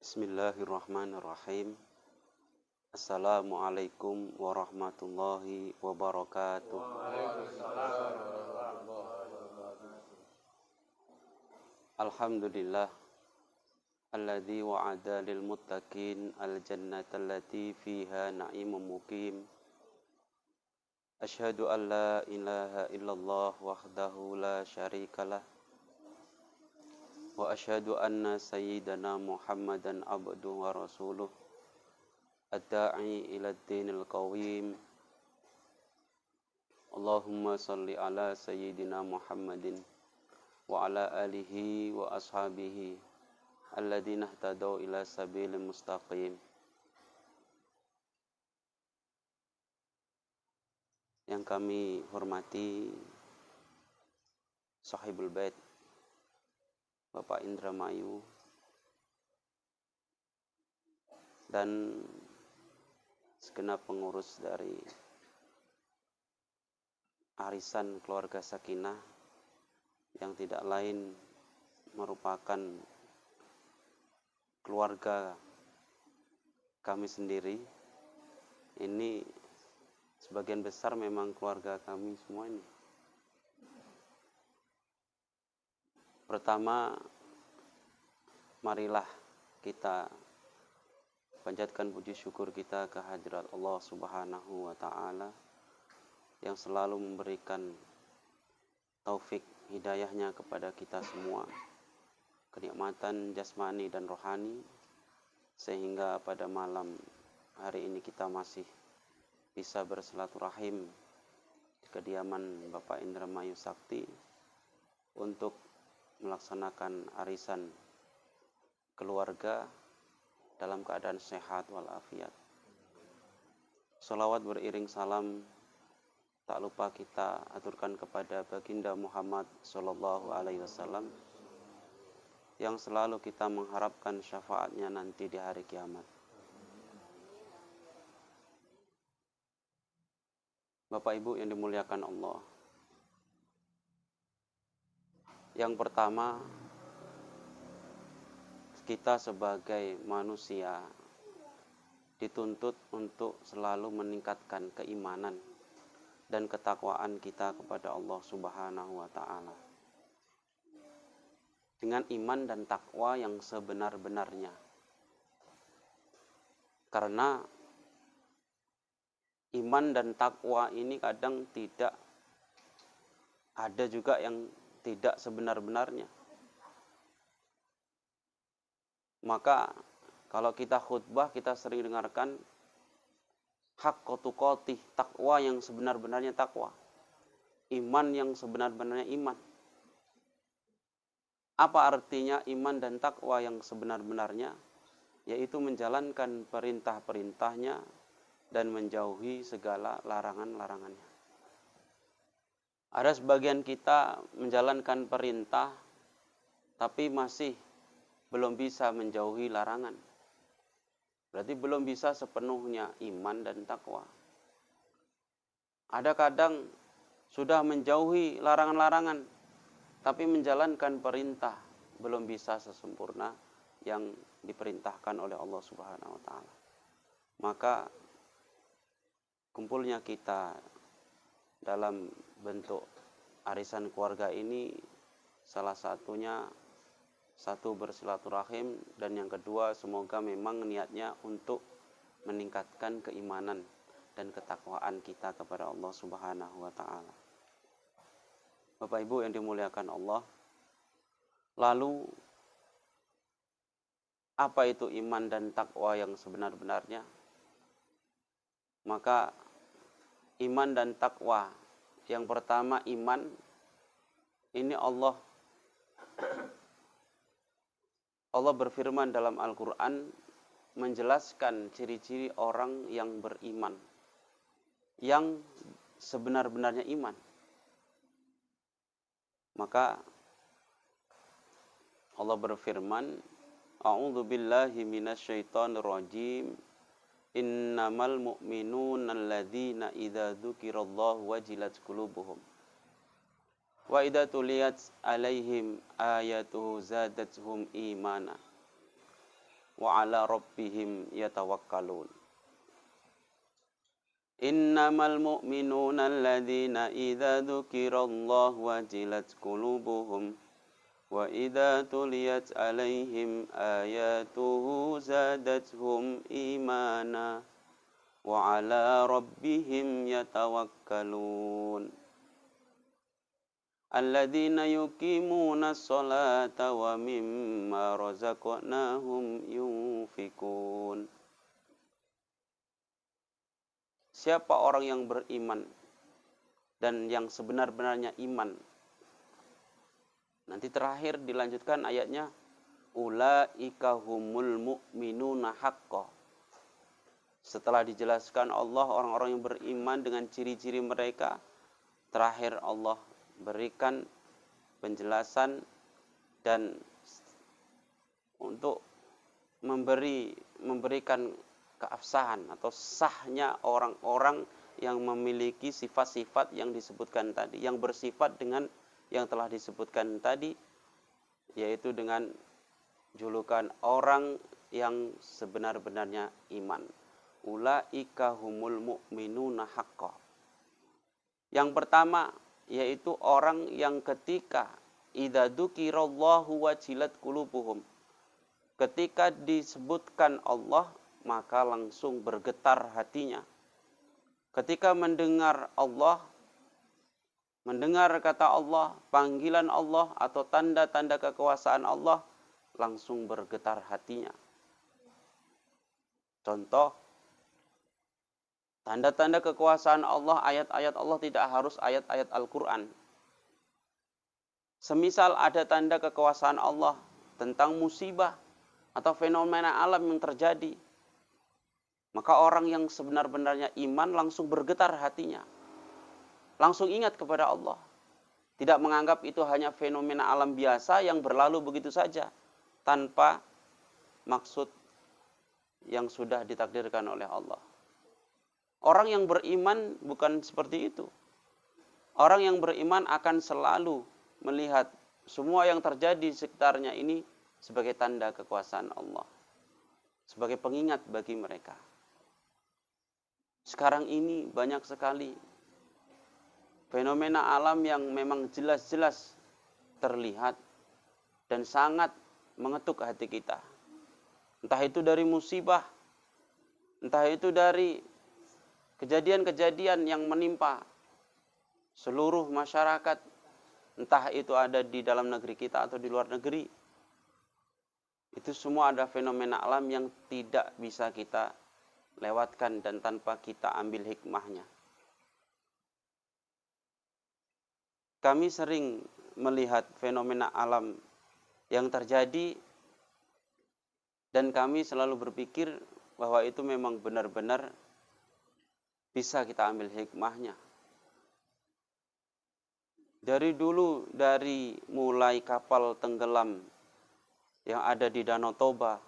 Bismillahirrahmanirrahim. Assalamualaikum warahmatullahi wabarakatuh. Alhamdulillah alladzi wa'ada lil muttaqin al jannata allati fiha na'imun muqim. Asyhadu an la ilaha illallah wahdahu la syarikalah wa asyhadu anna sayyidana Muhammadan abduhu wa rasuluh ad-da'i ila ad-dinil qawim. Allahumma salli ala sayyidina Muhammadin wa ala alihi wa ashabihi alladzina ihtadaw ila sabilil mustaqim. Yang kami hormati Sahibul Bait Bapak Indramayu dan segenap pengurus dari arisan keluarga Sakinah yang tidak lain merupakan keluarga kami sendiri. Ini sebagian besar memang keluarga kami semua ini. Pertama, marilah kita panjatkan puji syukur kita ke hadirat Allah Subhanahu wa Ta'ala yang selalu memberikan taufik hidayahnya kepada kita semua, kenikmatan jasmani dan rohani, sehingga pada malam hari ini kita masih bisa bersilaturahim di kediaman Bapak Indramayu Sakti untuk melaksanakan arisan keluarga dalam keadaan sehat walafiat. Salawat beriring salam tak lupa kita aturkan kepada baginda Muhammad sallallahu alaihi wasallam yang selalu kita mengharapkan syafaatnya nanti di hari kiamat. Bapak Ibu yang dimuliakan Allah, yang pertama, kita sebagai manusia dituntut untuk selalu meningkatkan keimanan dan ketakwaan kita kepada Allah Subhanahu wa Ta'ala dengan iman dan takwa yang sebenar-benarnya. Karena iman dan takwa ini kadang tidak ada juga yang tidak sebenar-benarnya. Maka kalau kita khutbah, kita sering dengarkan haqqa tuqatih, takwa yang sebenar-benarnya takwa, iman yang sebenar-benarnya iman. Apa artinya iman dan takwa yang sebenar-benarnya? Yaitu menjalankan perintah-perintahnya dan menjauhi segala larangan-larangannya. Ada sebagian kita menjalankan perintah tapi masih belum bisa menjauhi larangan. Berarti belum bisa sepenuhnya iman dan takwa. Ada kadang sudah menjauhi larangan-larangan tapi menjalankan perintah belum bisa sesempurna yang diperintahkan oleh Allah Subhanahu wa Ta'ala. Maka kumpulnya kita dalam bentuk arisan keluarga ini salah satunya satu bersilaturahim, dan yang kedua semoga memang niatnya untuk meningkatkan keimanan dan ketakwaan kita kepada Allah Subhanahu wa Ta'ala. Bapak Ibu yang dimuliakan Allah, lalu apa itu iman dan takwa yang sebenar-benarnya? Maka iman dan takwa, yang pertama iman, ini Allah berfirman dalam Al-Quran menjelaskan ciri-ciri orang yang beriman, yang sebenar-benarnya iman. Maka Allah berfirman, A'udzu billahi minasyaitonir rajim. Innamal mu'minuna alladzina idza dzukirallahu wajilat qulubuhum wa idza tuliyat alaihim ayatuhu zadatuhum imana wa 'ala rabbihim yatawakkalun. Innamal mu'minuna alladzina idza dzukirallahu wajilat qulubuhum wa idza tuliyat 'alaihim ayatuhu zadatuhum imana wa 'ala rabbihim yatawakkalun. Alladzina yuqimuna sholata wa mimma razaqnahum yunfikun. Siapa orang yang beriman dan yang sebenar-benarnya iman. Nanti terakhir dilanjutkan ayatnya, ulaika humul mu'minuna haqqan. Setelah dijelaskan Allah orang-orang yang beriman dengan ciri-ciri mereka, terakhir Allah berikan penjelasan dan untuk memberikan keabsahan atau sahnya orang-orang yang memiliki sifat-sifat yang disebutkan tadi, yang bersifat dengan yang telah disebutkan tadi, yaitu dengan julukan orang yang sebenar-benarnya iman. Ulaika humul mu'minuna haqqan. Yang pertama yaitu orang yang ketika idza dzukirallahu wajilat qulubuhum. Ketika disebutkan Allah, maka langsung bergetar hatinya. Ketika mendengar Allah, mendengar kata Allah, panggilan Allah atau tanda-tanda kekuasaan Allah, langsung bergetar hatinya. Contoh, tanda-tanda kekuasaan Allah, ayat-ayat Allah tidak harus ayat-ayat Al-Quran. Semisal ada tanda kekuasaan Allah tentang musibah atau fenomena alam yang terjadi, maka orang yang sebenar-benarnya iman langsung bergetar hatinya. Langsung ingat kepada Allah. Tidak menganggap itu hanya fenomena alam biasa yang berlalu begitu saja, tanpa maksud yang sudah ditakdirkan oleh Allah. Orang yang beriman bukan seperti itu. Orang yang beriman akan selalu melihat semua yang terjadi di sekitarnya ini sebagai tanda kekuasaan Allah. Sebagai pengingat bagi mereka. Sekarang ini banyak sekali fenomena alam yang memang jelas-jelas terlihat dan sangat mengetuk hati kita. Entah itu dari musibah, entah itu dari kejadian-kejadian yang menimpa seluruh masyarakat, entah itu ada di dalam negeri kita atau di luar negeri. Itu semua ada fenomena alam yang tidak bisa kita lewatkan dan tanpa kita ambil hikmahnya. Kami sering melihat fenomena alam yang terjadi dan kami selalu berpikir bahwa itu memang benar-benar bisa kita ambil hikmahnya. Dari dulu, dari mulai kapal tenggelam yang ada di Danau Toba,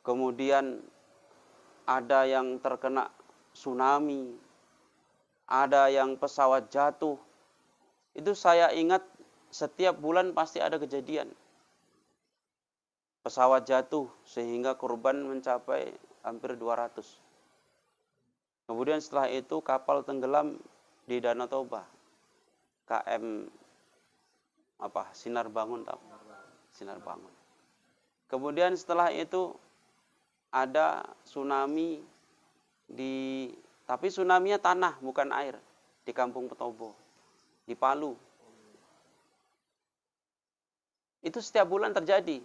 kemudian ada yang terkena tsunami, ada yang pesawat jatuh. Itu saya ingat setiap bulan pasti ada kejadian. Pesawat jatuh sehingga korban mencapai hampir 200. Kemudian setelah itu kapal tenggelam di Danau Toba. KM Sinar Bangun tahu? Sinar Bangun. Kemudian setelah itu ada tsunami tapi tsunami-nya tanah bukan air di Kampung Petobo, di Palu. Itu setiap bulan terjadi.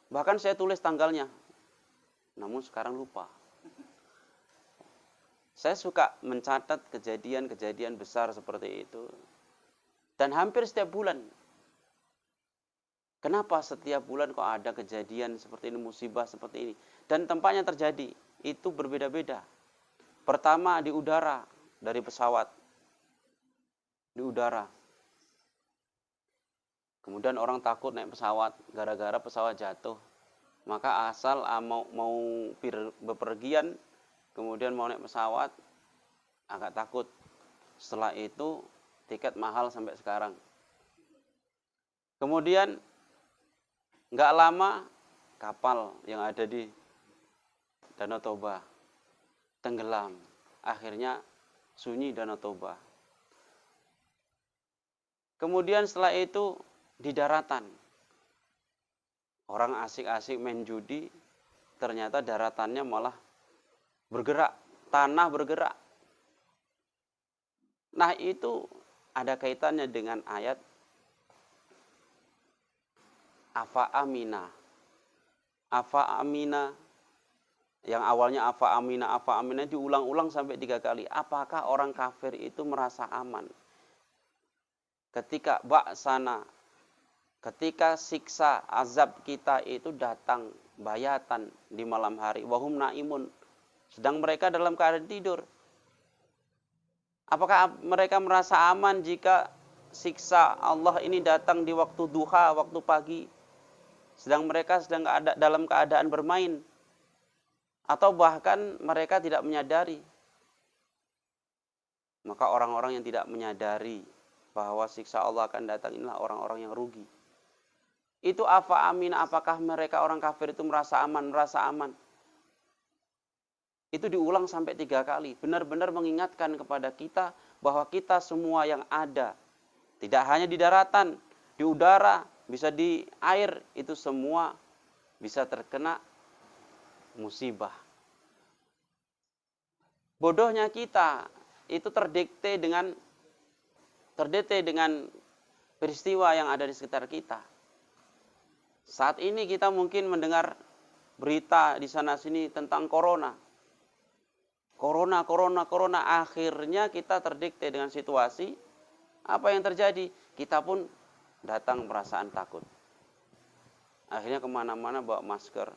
Bahkan saya tulis tanggalnya. Namun sekarang lupa. Saya suka mencatat kejadian-kejadian besar seperti itu. Dan hampir setiap bulan. Kenapa setiap bulan kok ada kejadian seperti ini, musibah seperti ini? Dan tempatnya terjadi, itu berbeda-beda. Pertama di udara, dari pesawat. Di udara. Kemudian orang takut naik pesawat, gara-gara pesawat jatuh. Maka asal mau bepergian, kemudian mau naik pesawat, agak takut. Setelah itu, tiket mahal sampai sekarang. Kemudian, nggak lama kapal yang ada di Danau Toba tenggelam. Akhirnya sunyi Danau Toba. Kemudian setelah itu di daratan. Orang asik-asik main judi, ternyata daratannya malah bergerak, tanah bergerak. Nah, itu ada kaitannya dengan ayat afa amina. Afa amina yang awalnya afa amina diulang-ulang sampai 3 kali. Apakah orang kafir itu merasa aman ketika ba'sana, ketika siksa azab kita itu datang bayatan di malam hari, wahum naimun, sedang mereka dalam keadaan tidur? Apakah mereka merasa aman jika siksa Allah ini datang di waktu duha, waktu pagi, sedang mereka dalam keadaan bermain, atau bahkan mereka tidak menyadari? Maka orang-orang yang tidak menyadari bahwa siksa Allah akan datang inilah orang-orang yang rugi. Itu afa amin, apakah mereka orang kafir itu merasa aman, Itu diulang sampai 3 kali. Benar-benar mengingatkan kepada kita bahwa kita semua yang ada, tidak hanya di daratan, di udara, bisa di air, itu semua bisa terkena musibah. Bodohnya kita itu terdikte dengan peristiwa yang ada di sekitar kita. Saat ini kita mungkin mendengar berita di sana-sini tentang corona. Akhirnya kita terdikte dengan situasi. Apa yang terjadi? Kita pun datang perasaan takut. Akhirnya kemana-mana bawa masker.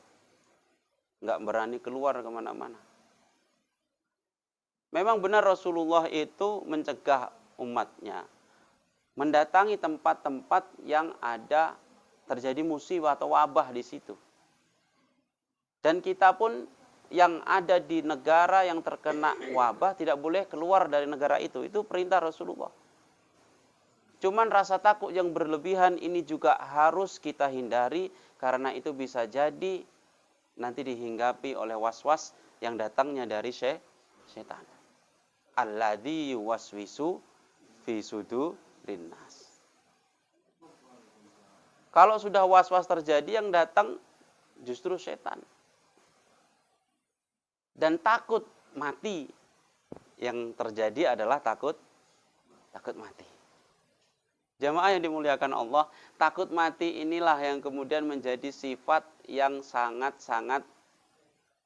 Nggak berani keluar kemana-mana. Memang benar Rasulullah itu mencegah umatnya mendatangi tempat-tempat yang ada terjadi musibah atau wabah di situ. Dan kita pun yang ada di negara yang terkena wabah tidak boleh keluar dari negara itu. Itu perintah Rasulullah. Cuman rasa takut yang berlebihan ini juga harus kita hindari, karena itu bisa jadi nanti dihinggapi oleh was-was yang datangnya dari setan. Alladzi yuwaswisu fi sudurin nas. Kalau sudah was-was terjadi, yang datang justru setan. Dan takut mati yang terjadi adalah takut mati. Jamaah yang dimuliakan Allah, takut mati inilah yang kemudian menjadi sifat yang sangat-sangat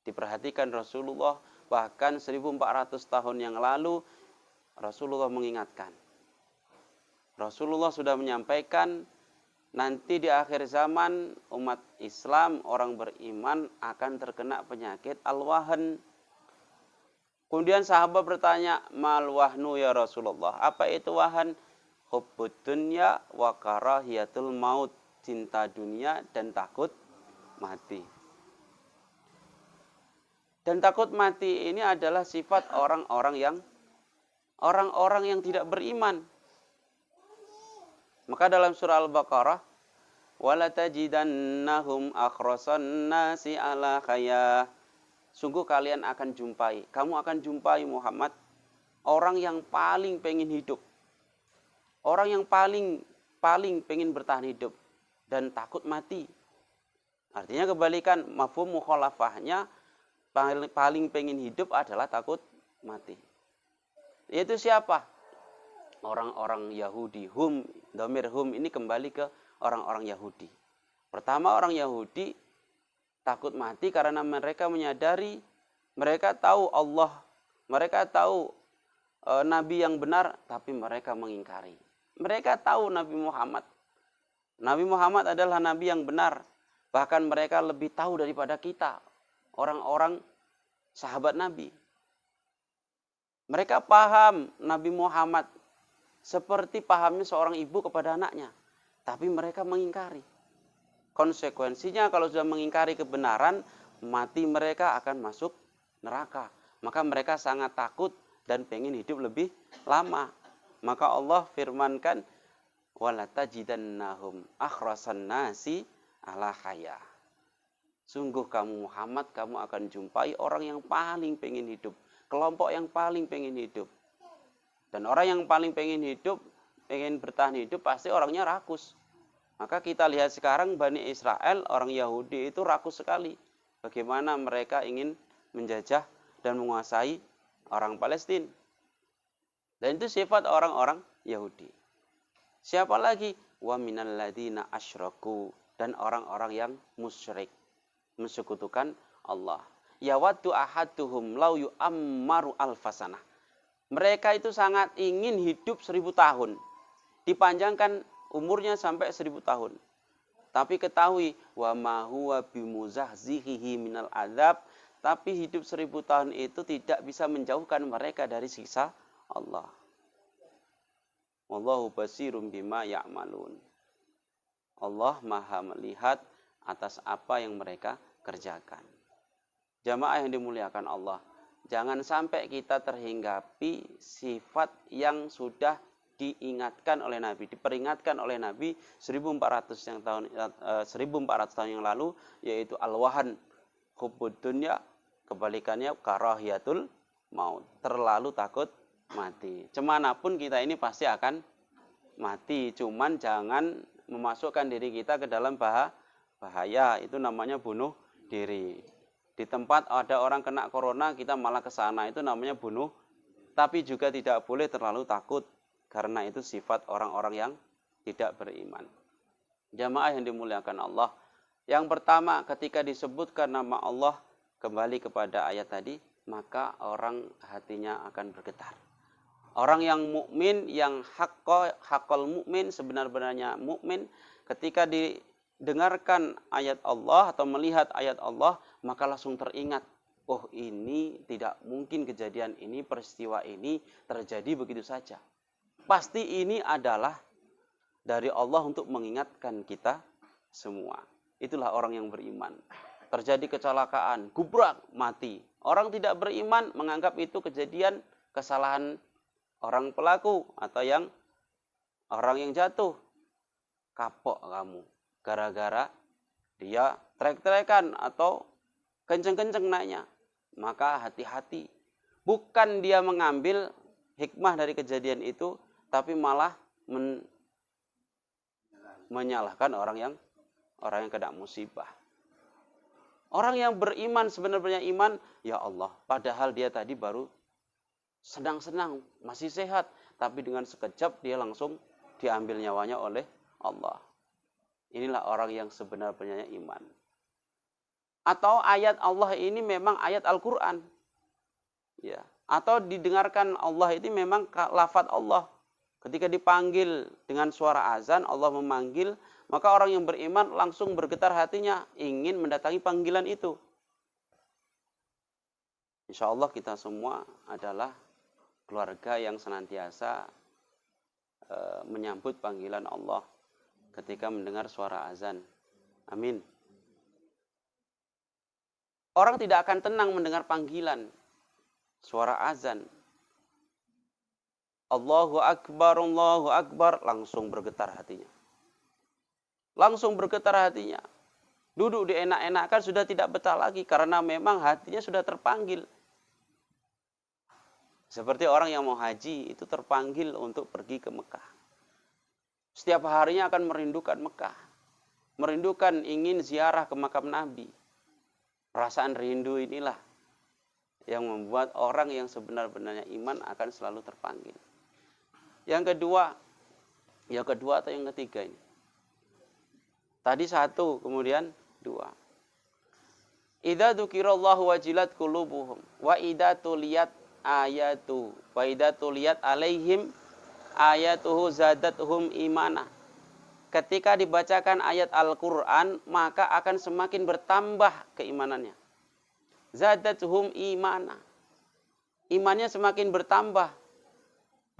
diperhatikan Rasulullah. Bahkan 1400 tahun yang lalu Rasulullah mengingatkan. Rasulullah sudah menyampaikan nanti di akhir zaman umat Islam, orang beriman akan terkena penyakit al-wahan. Kemudian sahabat bertanya, mal wahnu ya Rasulullah? Apa itu wahan? Hubbud dunya wa karahiyatul maut, cinta dunia dan takut mati. Dan takut mati ini adalah sifat orang-orang yang tidak beriman. Maka dalam surah Al-Baqarah, wala tajidannahum akhrasan nasi ala khayah. Sungguh kalian akan jumpai, kamu akan jumpai Muhammad, orang yang paling pengen hidup. Orang yang paling pengen bertahan hidup dan takut mati. Artinya kebalikan, mafhum mukhalafahnya, paling pengen hidup adalah takut mati. Yaitu siapa? Orang-orang Yahudi. Dhamir hum ini kembali ke orang-orang Yahudi. Pertama, orang Yahudi takut mati karena mereka menyadari, mereka tahu Allah, mereka tahu Nabi yang benar, tapi mereka mengingkari. Mereka tahu Nabi Muhammad adalah Nabi yang benar. Bahkan mereka lebih tahu daripada kita, orang-orang sahabat Nabi. Mereka paham Nabi Muhammad seperti pahamnya seorang ibu kepada anaknya. Tapi mereka mengingkari. Konsekuensinya kalau sudah mengingkari kebenaran, mati mereka akan masuk neraka. Maka mereka sangat takut dan pengen hidup lebih lama. Maka Allah firmankan, wala tajidannahum akhrasan nasi ala khayah. Sungguh kamu Muhammad, kamu akan jumpai orang yang paling pengen hidup. Kelompok yang paling pengen hidup. Dan orang yang paling pengen hidup, pengen bertahan hidup, pasti orangnya rakus. Maka kita lihat sekarang Bani Israel, orang Yahudi itu rakus sekali. Bagaimana mereka ingin menjajah dan menguasai orang Palestina. Dan itu sifat orang-orang Yahudi. Siapa lagi? Wa minal ladina asyraku, dan orang-orang yang musyrik, mensekutukan Allah. Yawaddu ahaduhum lau yu'ammaru alfasanah. Mereka itu sangat ingin hidup 1000 tahun. Dipanjangkan umurnya sampai 1000 tahun. Tapi ketahui, wa ma huwa bimuzahzihihi minal adzab, tapi hidup 1000 tahun itu tidak bisa menjauhkan mereka dari siksa Allah. Wallahu basirum bima ya'malun. Allah Maha melihat atas apa yang mereka kerjakan. Jamaah yang dimuliakan Allah, jangan sampai kita terhinggapi sifat yang sudah diingatkan oleh Nabi, diperingatkan oleh Nabi 1400 tahun yang lalu, yaitu al-wahan, hubbud dunya, kebalikannya karahiyatul maut, terlalu takut mati. Cemanapun kita ini pasti akan mati, cuman jangan memasukkan diri kita ke dalam bahaya, itu namanya bunuh diri. Di tempat ada orang kena corona, kita malah ke sana, itu namanya bunuh. Tapi juga tidak boleh terlalu takut, karena itu sifat orang-orang yang tidak beriman. Jamaah yang dimuliakan Allah, yang pertama ketika disebutkan nama Allah, kembali kepada ayat tadi, maka orang hatinya akan bergetar. Orang yang mukmin, yang haqqal mukmin, sebenar-benarnya mukmin, ketika didengarkan ayat Allah atau melihat ayat Allah, maka langsung teringat, oh ini tidak mungkin kejadian ini, peristiwa ini terjadi begitu saja. Pasti ini adalah dari Allah untuk mengingatkan kita semua. Itulah orang yang beriman. Terjadi kecelakaan, gubrak, mati. Orang tidak beriman menganggap itu kejadian kesalahan orang pelaku atau orang yang jatuh. Kapok kamu. Gara-gara dia trek-trekan atau kenceng-kenceng naiknya. Maka hati-hati. Bukan dia mengambil hikmah dari kejadian itu, tapi malah menyalahkan orang yang kena musibah. Orang yang beriman, sebenarnya iman, ya Allah, padahal dia tadi baru senang-senang, masih sehat, tapi dengan sekejap dia langsung diambil nyawanya oleh Allah. Inilah orang yang sebenarnya iman. Atau ayat Allah ini memang ayat Al-Quran. Ya. Atau didengarkan Allah itu memang lafaz Allah. Ketika dipanggil dengan suara azan, Allah memanggil, maka orang yang beriman langsung bergetar hatinya, ingin mendatangi panggilan itu. Insya Allah kita semua adalah keluarga yang senantiasa menyambut panggilan Allah ketika mendengar suara azan. Amin. Orang tidak akan tenang mendengar panggilan suara azan. Allahu Akbar, langsung bergetar hatinya. Langsung bergetar hatinya. Duduk dienak-enakan sudah tidak betah lagi, karena memang hatinya sudah terpanggil. Seperti orang yang mau haji, itu terpanggil untuk pergi ke Mekah. Setiap harinya akan merindukan Mekah. Merindukan, ingin ziarah ke makam Nabi. Perasaan rindu inilah yang membuat orang yang sebenar-benarnya iman akan selalu terpanggil. Yang kedua atau yang ketiga ini. Tadi satu, kemudian dua. Idza dzukirallahu wajilat qulubuhum wa idza tuliyat ayatu wa idza tuliyat alaihim ayatuhu zadatuhum imana. Ketika dibacakan ayat Al-Qur'an, maka akan semakin bertambah keimanannya. Zadatuhum imana. Imannya semakin bertambah,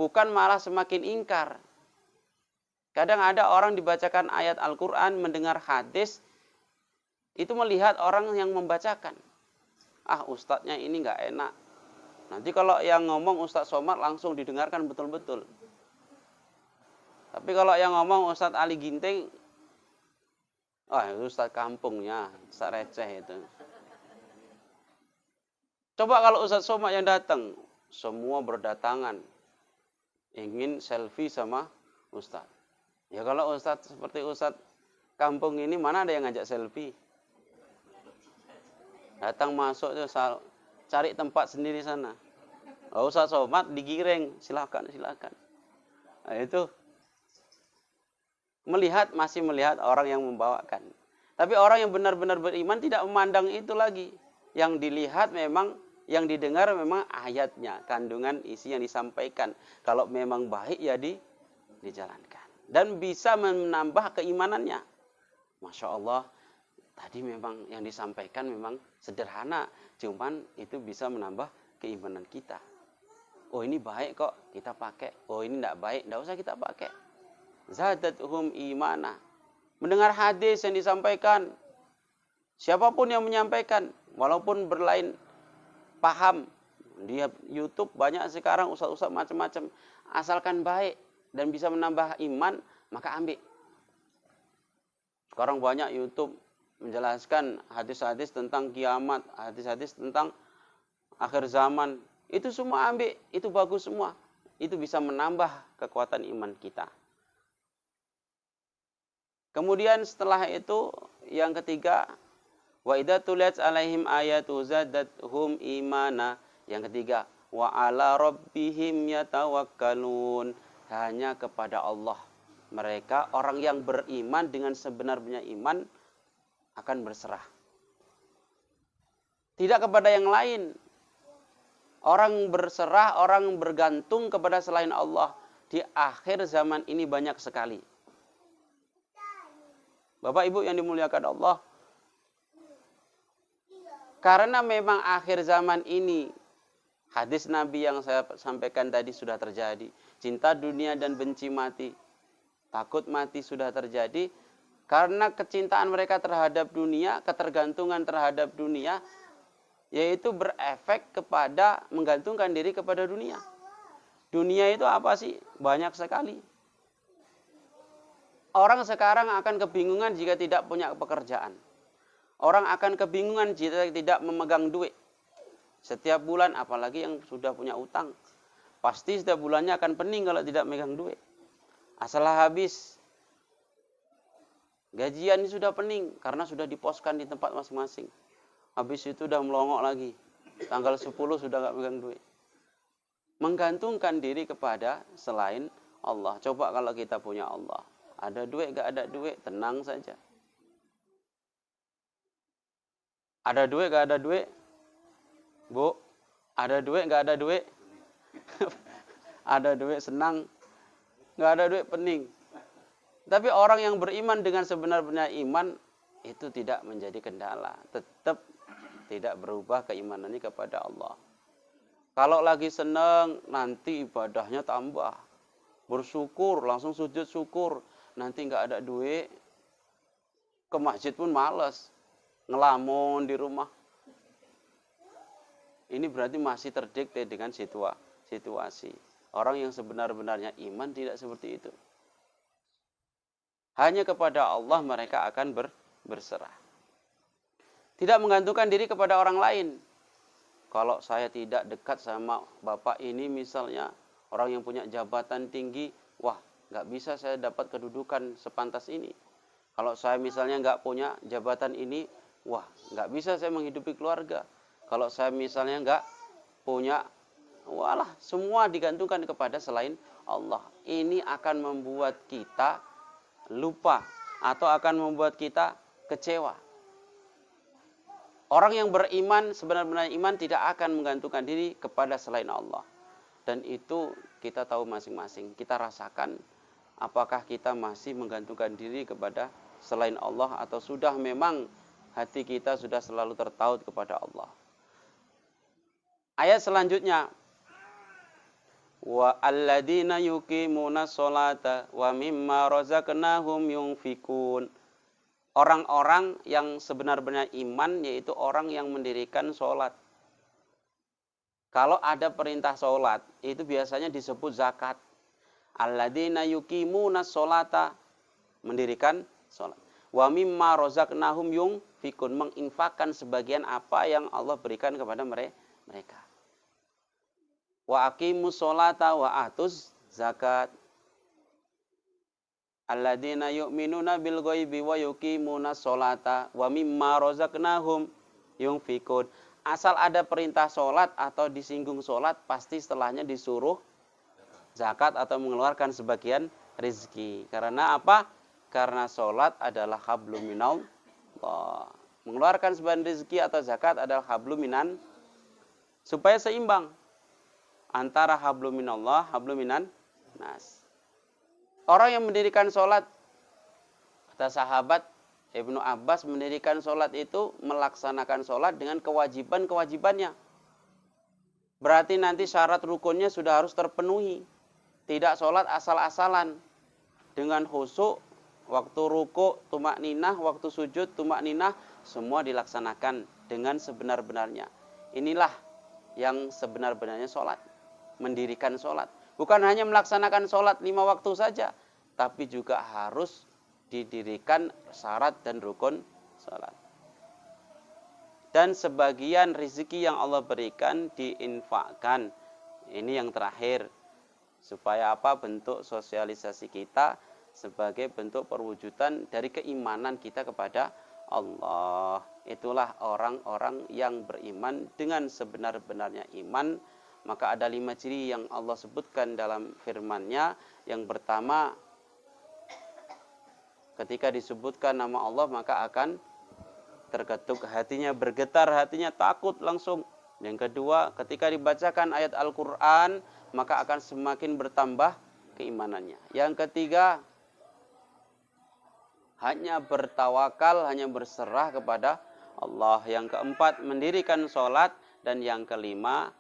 bukan malah semakin ingkar. Kadang ada orang dibacakan ayat Al-Quran, mendengar hadis, itu melihat orang yang membacakan. Ah, ustadznya ini nggak enak. Nanti kalau yang ngomong Ustadz Somad langsung didengarkan betul-betul. Tapi kalau yang ngomong Ustadz Ali Ginting, Ah, itu ustaz kampungnya, ustaz receh itu. Coba kalau Ustaz Somad yang datang, semua berdatangan ingin selfie sama Ustaz. Ya kalau Ustaz seperti Ustaz kampung ini, mana ada yang ngajak selfie? Datang masuk tuh cari tempat sendiri sana. Oh, Ustaz Somad digiring, silakan. Nah, itu masih melihat orang yang membawakan. Tapi orang yang benar-benar beriman tidak memandang itu lagi. Yang dilihat memang, yang didengar memang ayatnya, kandungan isi yang disampaikan. Kalau memang baik ya dijalankan. Dan bisa menambah keimanannya. Masya Allah, tadi memang yang disampaikan memang sederhana. Cuman itu bisa menambah keimanan kita. Oh ini baik kok, kita pakai. Oh ini tidak baik, tidak usah kita pakai. Zadatuhum imana. Mendengar hadis yang disampaikan, siapapun yang menyampaikan, walaupun berlain paham, di YouTube banyak sekarang ustaz-ustaz macam-macam, asalkan baik dan bisa menambah iman, maka ambil. Sekarang banyak YouTube menjelaskan hadis-hadis tentang kiamat, hadis-hadis tentang akhir zaman. Itu semua ambil, itu bagus semua. Itu bisa menambah kekuatan iman kita. Kemudian setelah itu yang ketiga, wa idza tuliyat alaihim ayatu zadatuhum imana. Yang ketiga, wa ala rabbihim yatawakkalun. Hanya kepada Allah mereka, orang yang beriman dengan sebenar-benarnya iman akan berserah. Tidak kepada yang lain. Orang berserah, orang bergantung kepada selain Allah di akhir zaman ini banyak sekali. Bapak Ibu yang dimuliakan Allah, karena memang akhir zaman ini, hadis Nabi yang saya sampaikan tadi sudah terjadi. Cinta dunia dan benci mati, takut mati sudah terjadi. Karena kecintaan mereka terhadap dunia, ketergantungan terhadap dunia, yaitu berefek kepada menggantungkan diri kepada dunia. Dunia itu apa sih? Banyak sekali. Orang sekarang akan kebingungan jika tidak punya pekerjaan. Orang akan kebingungan jika tidak memegang duit. Setiap bulan, apalagi yang sudah punya utang. Pasti setiap bulannya akan pening kalau tidak megang duit. Asal habis. Gajian ini sudah pening karena sudah diposkan di tempat masing-masing. Habis itu udah melongok lagi. Tanggal 10 sudah gak megang duit. Menggantungkan diri kepada selain Allah. Coba kalau kita punya Allah. Ada duit gak ada duit, tenang saja. Ada duit gak ada duit? Bu, ada duit gak ada duit? Ada duit senang. Gak ada duit pening. Tapi orang yang beriman dengan sebenar-benarnya iman, itu tidak menjadi kendala. Tetap tidak berubah keimanannya kepada Allah. Kalau lagi senang, nanti ibadahnya tambah. Bersyukur, langsung sujud syukur. Nanti nggak ada duit, ke masjid pun malas. Ngelamun di rumah. Ini berarti masih terdikte dengan situasi. Orang yang sebenar-benarnya iman tidak seperti itu. Hanya kepada Allah mereka akan berserah. Tidak menggantungkan diri kepada orang lain. Kalau saya tidak dekat sama bapak ini misalnya, orang yang punya jabatan tinggi, wah nggak bisa saya dapat kedudukan sepantas ini. Kalau saya misalnya nggak punya jabatan ini, wah nggak bisa saya menghidupi keluarga. Kalau saya misalnya nggak punya, walah semua digantungkan kepada selain Allah. Ini akan membuat kita lupa atau akan membuat kita kecewa. Orang yang beriman, sebenarnya iman tidak akan menggantungkan diri kepada selain Allah. Dan itu kita tahu masing-masing. Kita rasakan apakah kita masih menggantungkan diri kepada selain Allah atau sudah memang hati kita sudah selalu tertaut kepada Allah. Ayat selanjutnya. Wa alladzina yuqimuna sholata wa mimma razaqnahum yunfikun. Orang-orang yang sebenar-benar iman yaitu orang yang mendirikan sholat. Kalau ada perintah sholat, itu biasanya disebut zakat. Alladzina yuqimuna sholata, mendirikan sholat. Wa mimma razaqnahum yunfikun, menginfakkan sebagian apa yang Allah berikan kepada mereka. Wa aqimus sholata wa atuz zakat. Alladzina yu'minuna bil ghaibi wa yuqimuna sholata wa mimma razaqnahum yunfikun. Asal ada perintah sholat atau disinggung sholat, pasti setelahnya disuruh zakat atau mengeluarkan sebagian rezeki. Karena apa? Karena sholat adalah hablum minallah. Mengeluarkan sebagian rezeki atau zakat adalah hablum minan, supaya seimbang antara hablum minallah, hablum minan nas. Orang yang mendirikan sholat, kata sahabat Ibnu Abbas, mendirikan sholat itu melaksanakan sholat dengan kewajiban-kewajibannya. Berarti nanti syarat rukunnya sudah harus terpenuhi. Tidak sholat asal-asalan. Dengan khusyuk, waktu ruku, tumak ninah, waktu sujud, tumak ninah, semua dilaksanakan dengan sebenar-benarnya. Inilah yang sebenar-benarnya sholat. Mendirikan sholat. Bukan hanya melaksanakan sholat 5 waktu saja, tapi juga harus didirikan syarat dan rukun sholat. Dan sebagian rezeki yang Allah berikan diinfakkan. Ini yang terakhir. Supaya apa? Bentuk sosialisasi kita sebagai bentuk perwujudan dari keimanan kita kepada Allah. Itulah orang-orang yang beriman dengan sebenar-benarnya iman. Maka ada 5 ciri yang Allah sebutkan dalam firman-Nya. Yang pertama, ketika disebutkan nama Allah maka akan terketuk hatinya, bergetar hatinya, takut langsung. Yang kedua, ketika dibacakan ayat Al-Quran maka akan semakin bertambah keimanannya. Yang ketiga, hanya bertawakal, hanya berserah kepada Allah. Yang keempat, mendirikan sholat. Dan yang kelima,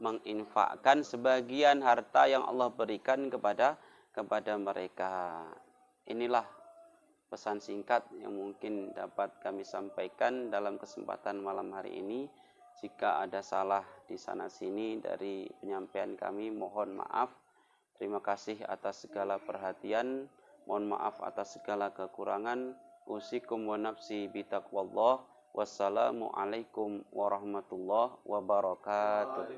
menginfakkan sebagian harta yang Allah berikan kepada mereka. Inilah pesan singkat yang mungkin dapat kami sampaikan dalam kesempatan malam hari ini. Jika ada salah di sana sini dari penyampaian kami, mohon maaf. Terima kasih atas segala perhatian. Mohon maaf atas segala kekurangan. Usikum wa nafsi bitaqwallah. Wassalamualaikum warahmatullahi wabarakatuh.